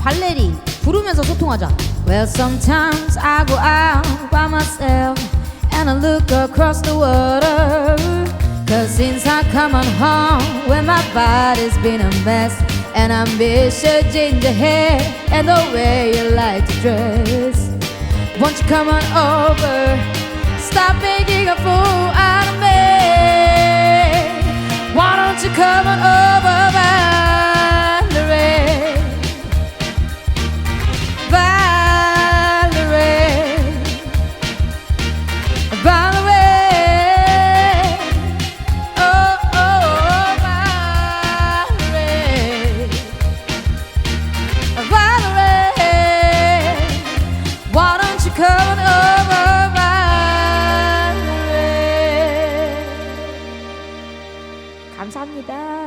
발레리 부르면서 소통하자. Well, sometimes I go out by myself and I look across the water. Cause since I come on home, when my body's been a mess, and I miss your ginger hair and the way you like to dress. Won't you come on over, stop making a fool out of me. Why don't you come on over, Valerie? Valerie, Valerie, oh, oh, Valerie, Valerie, why don't you come on over, Valerie? 감사합니다.